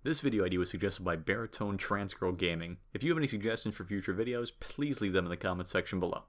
This video idea was suggested by Baritone Trans Girl Gaming. If you have any suggestions for future videos, please leave them in the comments section below.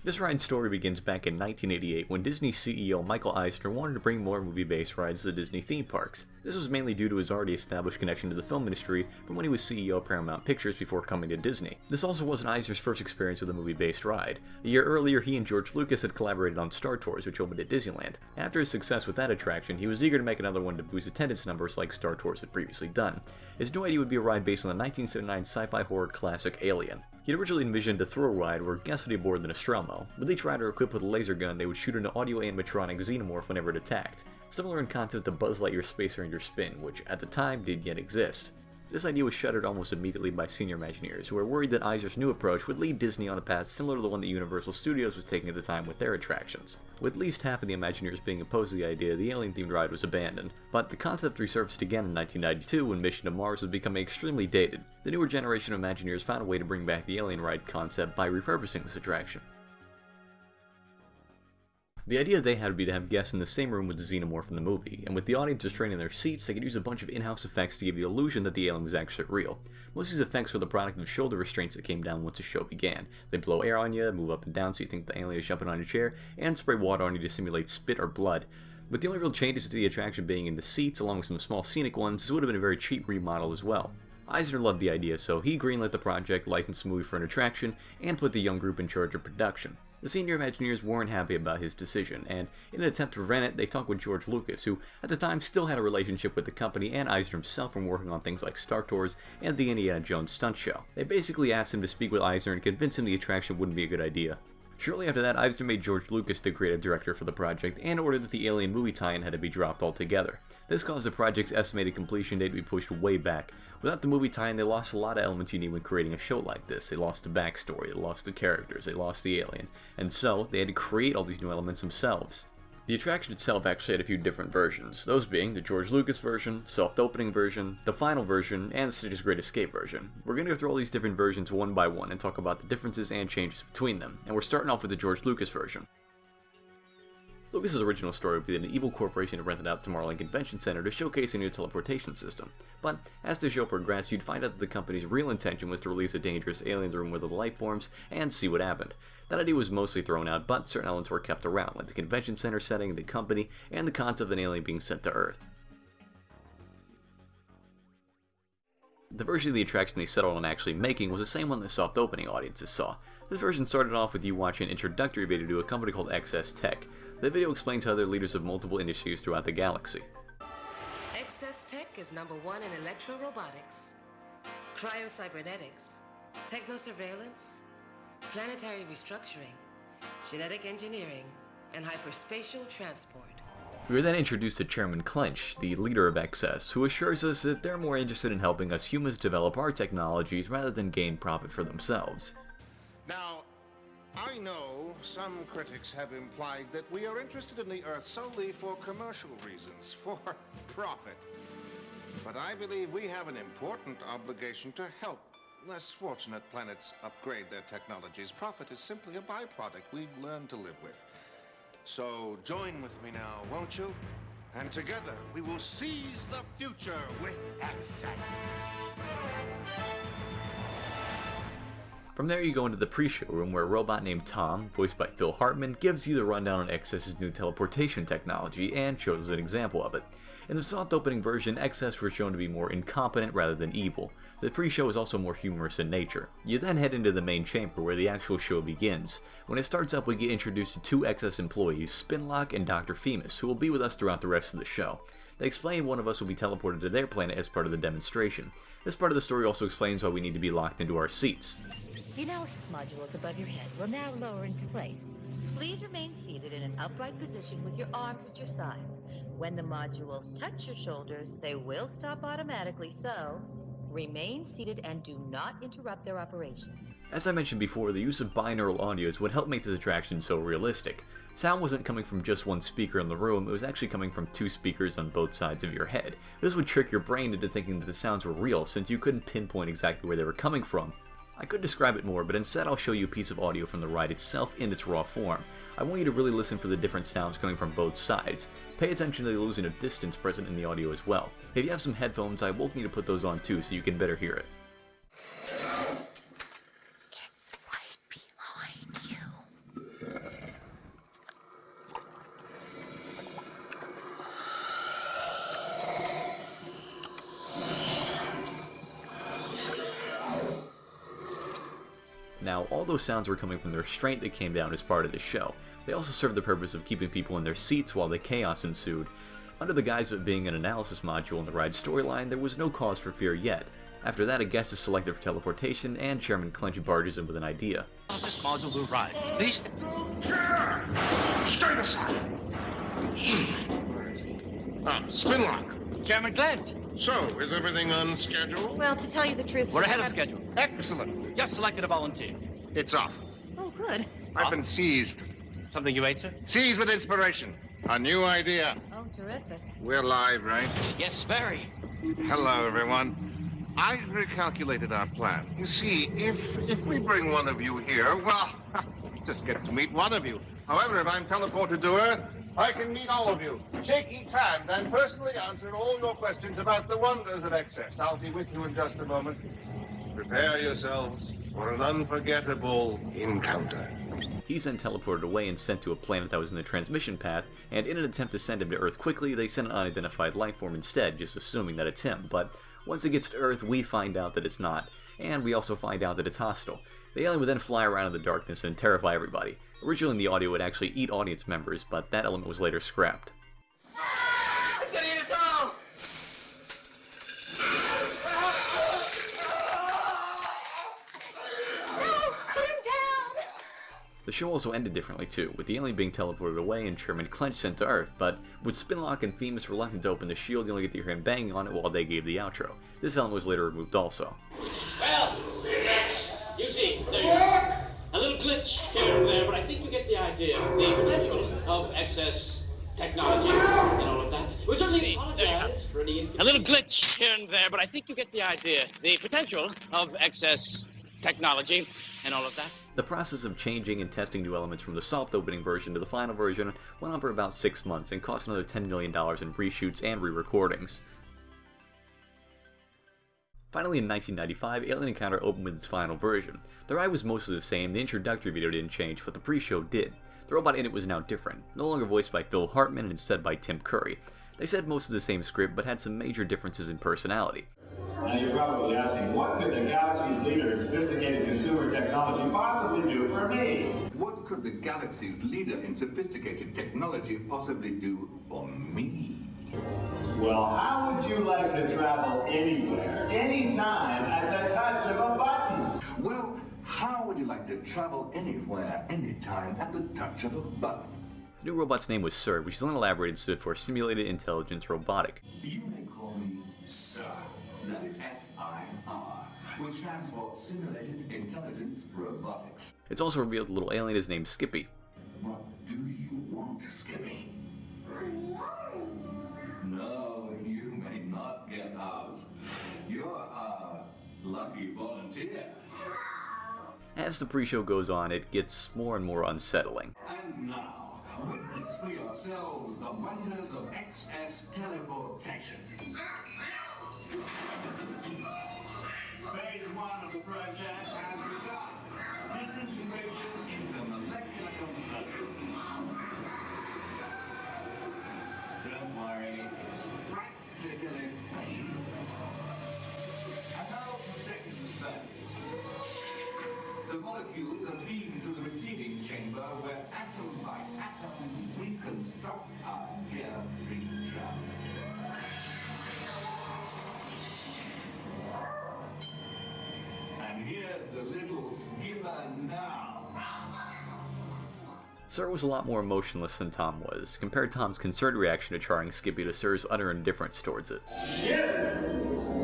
This ride's story begins back in 1988 when Disney CEO Michael Eisner wanted to bring more movie-based rides to the Disney theme parks. This was mainly due to his already established connection to the film industry from when he was CEO of Paramount Pictures before coming to Disney. This also wasn't Eisner's first experience with a movie-based ride. A year earlier, he and George Lucas had collaborated on Star Tours, which opened at Disneyland. After his success with that attraction, he was eager to make another one to boost attendance numbers like Star Tours had previously done. His new idea would be a ride based on the 1979 sci-fi horror classic Alien. He'd originally envisioned a thrill ride where guests would be aboard the Nostromo. With each rider equipped with a laser gun, they would shoot an audio-animatronic xenomorph whenever it attacked, similar in concept to Buzz Lightyear's Space Ranger Spin, which at the time didn't yet exist. This idea was shuttered almost immediately by senior Imagineers, who were worried that Eisner's new approach would lead Disney on a path similar to the one that Universal Studios was taking at the time with their attractions. With at least half of the Imagineers being opposed to the idea, the Alien-themed ride was abandoned, but the concept resurfaced again in 1992 when Mission to Mars was becoming extremely dated. The newer generation of Imagineers found a way to bring back the Alien ride concept by repurposing this attraction. The idea they had would be to have guests in the same room with the xenomorph in the movie, and with the audience restrained in their seats, they could use a bunch of in-house effects to give the illusion that the alien was actually real. Most of these effects were the product of shoulder restraints that came down once the show began. They blow air on you, move up and down so you think the alien is jumping on your chair, and spray water on you to simulate spit or blood. With the only real changes to the attraction being in the seats, along with some small scenic ones, this would have been a very cheap remodel as well. Eisner loved the idea, so he greenlit the project, licensed the movie for an attraction, and put the young group in charge of production. The senior Imagineers weren't happy about his decision, and in an attempt to prevent it, they talked with George Lucas, who at the time still had a relationship with the company and Eisner himself from working on things like Star Tours and the Indiana Jones stunt show. They basically asked him to speak with Eisner and convince him the attraction wouldn't be a good idea. Shortly after that, Eisner made George Lucas the creative director for the project and ordered that the Alien movie tie-in had to be dropped altogether. This caused the project's estimated completion date to be pushed way back. Without the movie tie-in, they lost a lot of elements you need when creating a show like this. They lost the backstory, they lost the characters, they lost the alien, and so they had to create all these new elements themselves. The attraction itself actually had a few different versions, those being the George Lucas version, soft-opening version, the final version, and Stitch's Great Escape version. We're going to go through all these different versions one by one and talk about the differences and changes between them, and we're starting off with the George Lucas version. Lucas's original story would be that an evil corporation had rented out Tomorrowland Convention Center to showcase a new teleportation system, but as the show progressed, you'd find out that the company's real intention was to release a dangerous alien to the room with the life forms and see what happened. That idea was mostly thrown out, but certain elements were kept around, like the convention center setting, the company, and the concept of an alien being sent to Earth. The version of the attraction they settled on actually making was the same one that soft opening audiences saw. This version started off with you watching an introductory video to a company called XS-Tech. The video explains how they're leaders of multiple industries throughout the galaxy. XS-Tech is #1 in electro-robotics, cryo-cybernetics, techno-surveillance, planetary restructuring, genetic engineering, and hyperspatial transport. We were then introduced to Chairman Clench, the leader of XS, who assures us that they're more interested in helping us humans develop our technologies rather than gain profit for themselves. Now, I know some critics have implied that we are interested in the Earth solely for commercial reasons, for profit. But I believe we have an important obligation to help less fortunate planets upgrade their technologies. Profit is simply a byproduct we've learned to live with. So join with me now, won't you? And together we will seize the future with access. From there you go into the pre-show room where a robot named Tom, voiced by Phil Hartman, gives you the rundown on XS's new teleportation technology and shows an example of it. In the soft opening version, XS were shown to be more incompetent rather than evil. The pre-show is also more humorous in nature. You then head into the main chamber where the actual show begins. When it starts up, we get introduced to two XS employees, Spinlock and Dr. Femus, who will be with us throughout the rest of the show. They explain one of us will be teleported to their planet as part of the demonstration. This part of the story also explains why we need to be locked into our seats. The analysis modules above your head will now lower into place. Please remain seated in an upright position with your arms at your sides. When the modules touch your shoulders, they will stop automatically, so remain seated and do not interrupt their operation. As I mentioned before, the use of binaural audio is what helped make this attraction so realistic. Sound wasn't coming from just one speaker in the room, it was actually coming from two speakers on both sides of your head. This would trick your brain into thinking that the sounds were real, since you couldn't pinpoint exactly where they were coming from. I could describe it more, but instead I'll show you a piece of audio from the ride itself in its raw form. I want you to really listen for the different sounds coming from both sides. Pay attention to the illusion of distance present in the audio as well. If you have some headphones, I will need to put those on too so you can better hear it. It's right behind you. Now, all those sounds were coming from the restraint that came down as part of the show. They also served the purpose of keeping people in their seats while the chaos ensued. Under the guise of it being an analysis module in the ride's storyline, there was no cause for fear yet. After that, a guest is selected for teleportation, and Chairman Clench barges in with an idea. This module will ride. Please. Straight aside! Spin lock. Chairman Clench. So, is everything on schedule? Well, to tell you the truth, We're sir, ahead of I'm- schedule. Excellent. Just selected a volunteer. It's off. Oh, good. I've been seized. Something you ate, sir? Seized with inspiration. A new idea. Oh, terrific. We're live, right? Yes, very. Hello, everyone. I recalculated our plan. You see, if we bring one of you here, well, just get to meet one of you. However, if I'm teleported to Earth, I can meet all of you, shake each hand, and personally answer all your questions about the wonders of Excess. I'll be with you in just a moment. Prepare yourselves for an unforgettable encounter. He's then teleported away and sent to a planet that was in the transmission path, and in an attempt to send him to Earth quickly, they send an unidentified life form instead, just assuming that it's him. But once it gets to Earth, we find out that it's not, and we also find out that it's hostile. The alien would then fly around in the darkness and terrify everybody. Originally, the audio would actually eat audience members, but that element was later scrapped. The show also ended differently too, with the alien being teleported away and Chairman Clench sent to Earth, but with Spinlock and Themis reluctant to open the shield, you only get to hear him banging on it while they gave the outro. This element was later removed also. Well, you see, there you go. A little glitch here and there, but I think you get the idea. The potential of excess technology and all of that. We certainly apologize for any inconvenience. A little glitch here and there, but I think you get the idea. The potential of excess technology and all of that. The process of changing and testing new elements from the soft opening version to the final version went on for about 6 months and cost another $10 million in reshoots and re-recordings. Finally, in 1995, Alien Encounter opened with its final version. The ride was mostly the same, the introductory video didn't change, but the pre-show did. The robot in it was now different, no longer voiced by Phil Hartman and instead by Tim Curry. They said most of the same script, but had some major differences in personality. Now you're probably asking, what could the galaxy's leader in sophisticated consumer technology possibly do for me? What could the galaxy's leader in sophisticated technology possibly do for me? Well, how would you like to travel anywhere, anytime, at the touch of a button? Well, how would you like to travel anywhere, anytime, at the touch of a button? The new robot's name was SIR, which is then elaborated stood for Simulated Intelligence Robotic. You may call me Sir. That is S-I-R, which stands for Simulated Intelligence Robotics. It's also revealed the little alien is named Skippy. What do you want, Skippy? No, you may not get out. You're a lucky volunteer. As the pre-show goes on, it gets more and more unsettling. And now, witness for yourselves the wonders of excess teleportation. Phase 1 of the process has begun. Disintegration into molecular components. Don't worry, it's practically painless. And how the second phase. The molecules are beamed to the receiving chamber where atom by atom reconstruct our carefree travel. And here's the little skipper now. SIR was a lot more emotionless than Tom was. Compare Tom's concerned reaction to charring Skippy to SIR's utter indifference towards it. Shit!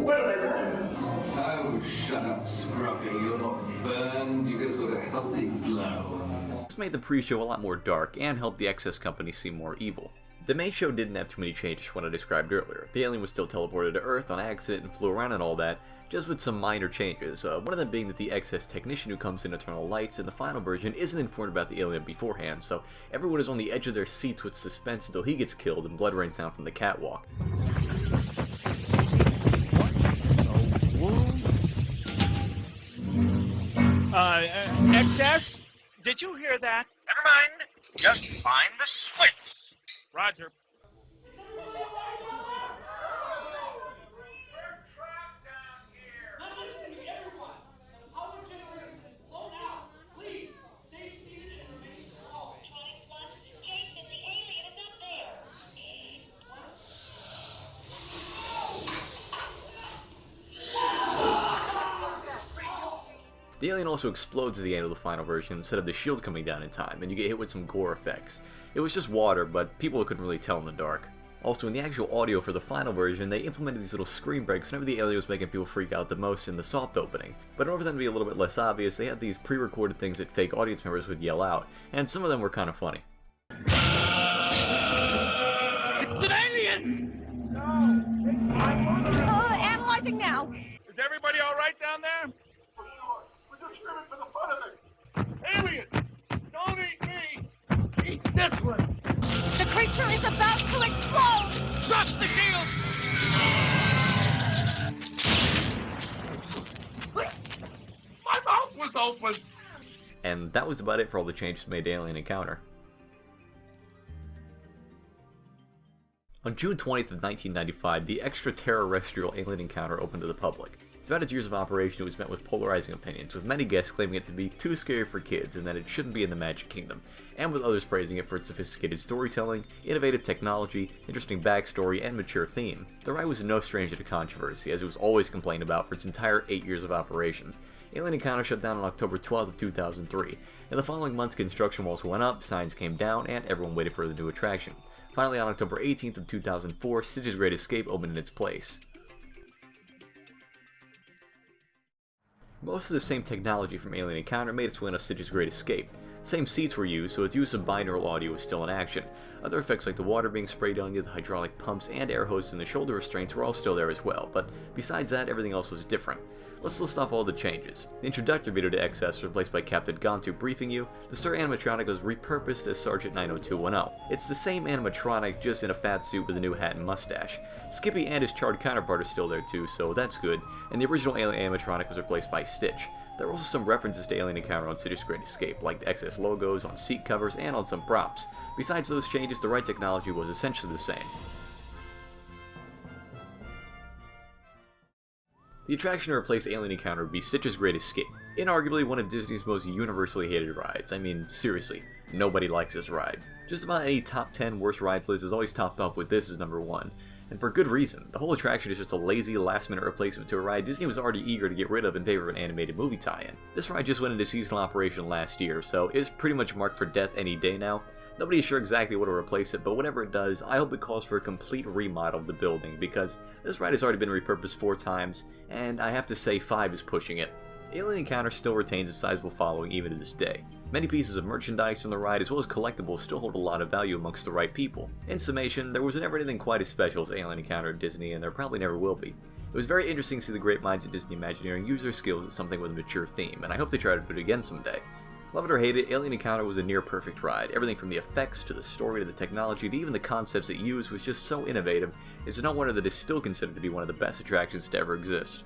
What have I done? Oh, shut up, Scruffy. You're not burned. You just got a healthy glow. This made the pre-show a lot more dark and helped the Excess Company seem more evil. The main show didn't have too many changes from what I described earlier. The alien was still teleported to Earth on accident and flew around and all that, just with some minor changes, one of them being that the excess technician who comes in to turn on the lights in the final version isn't informed about the alien beforehand, so everyone is on the edge of their seats with suspense until he gets killed and blood rains down from the catwalk. XS? Did you hear that? Never mind. Just find the switch. Roger. Now listen to me, everyone. The power generator has been blown out. Please, stay seated and remain calm. The alien also explodes at the end of the final version instead of the shield coming down in time, and you get hit with some gore effects. It was just water, but people couldn't really tell in the dark. Also, in the actual audio for the final version, they implemented these little screen breaks whenever the alien was making people freak out the most in the soft opening. But in order for them to be a little bit less obvious, they had these pre-recorded things that fake audience members would yell out, and some of them were kind of funny. It's an alien! No! It's my mother! Analyzing now! Is everybody all right down there? For sure. We're just screaming for the fun of it. Alien! Don't eat me! Eat this one! The creature is about to explode! Drop the shield! My mouth was open! And that was about it for all the changes made to Alien Encounter. On June 20th of 1995, the ExtraTERRORestrial Alien Encounter opened to the public. Throughout its years of operation, it was met with polarizing opinions, with many guests claiming it to be too scary for kids and that it shouldn't be in the Magic Kingdom, and with others praising it for its sophisticated storytelling, innovative technology, interesting backstory, and mature theme. The ride was no stranger to controversy, as it was always complained about for its entire 8 years of operation. Alien Encounter shut down on October 12th of 2003. In the following months, construction walls went up, signs came down, and everyone waited for the new attraction. Finally, on October 18th of 2004, Stitch's Great Escape opened in its place. Most of the same technology from Alien Encounter made its way into Stitch's Great Escape. Same seats were used, so its use of binaural audio was still in action. Other effects like the water being sprayed on you, the hydraulic pumps, and air hoses and the shoulder restraints were all still there as well, but besides that, everything else was different. Let's list off all the changes. The introductory video to XS was replaced by Captain Gontu briefing you. The Sir animatronic was repurposed as Sergeant 90210. It's the same animatronic, just in a fat suit with a new hat and mustache. Skippy and his charred counterpart are still there too, so that's good, and the original Alien animatronic was replaced by Stitch. There were also some references to Alien Encounter on Stitch's Great Escape, like the XS logos on seat covers and on some props. Besides those changes, the ride technology was essentially the same. The attraction to replace Alien Encounter would be Stitch's Great Escape, inarguably one of Disney's most universally hated rides. I mean, seriously, nobody likes this ride. Just about any top 10 worst rides list is always topped off with this as number 1. And for good reason. The whole attraction is just a lazy, last-minute replacement to a ride Disney was already eager to get rid of in favor of an animated movie tie-in. This ride just went into seasonal operation last year, so it's pretty much marked for death any day now. Nobody is sure exactly what will replace it, but whatever it does, I hope it calls for a complete remodel of the building, because this ride has already been repurposed 4 times, and I have to say 5 is pushing it. Alien Encounter still retains a sizable following even to this day. Many pieces of merchandise from the ride as well as collectibles still hold a lot of value amongst the right people. In summation, there was never anything quite as special as Alien Encounter at Disney, and there probably never will be. It was very interesting to see the great minds at Disney Imagineering use their skills at something with a mature theme, and I hope they try to do it again someday. Love it or hate it, Alien Encounter was a near-perfect ride. Everything from the effects, to the story, to the technology, to even the concepts it used was just so innovative, it's no wonder that it's still considered to be one of the best attractions to ever exist.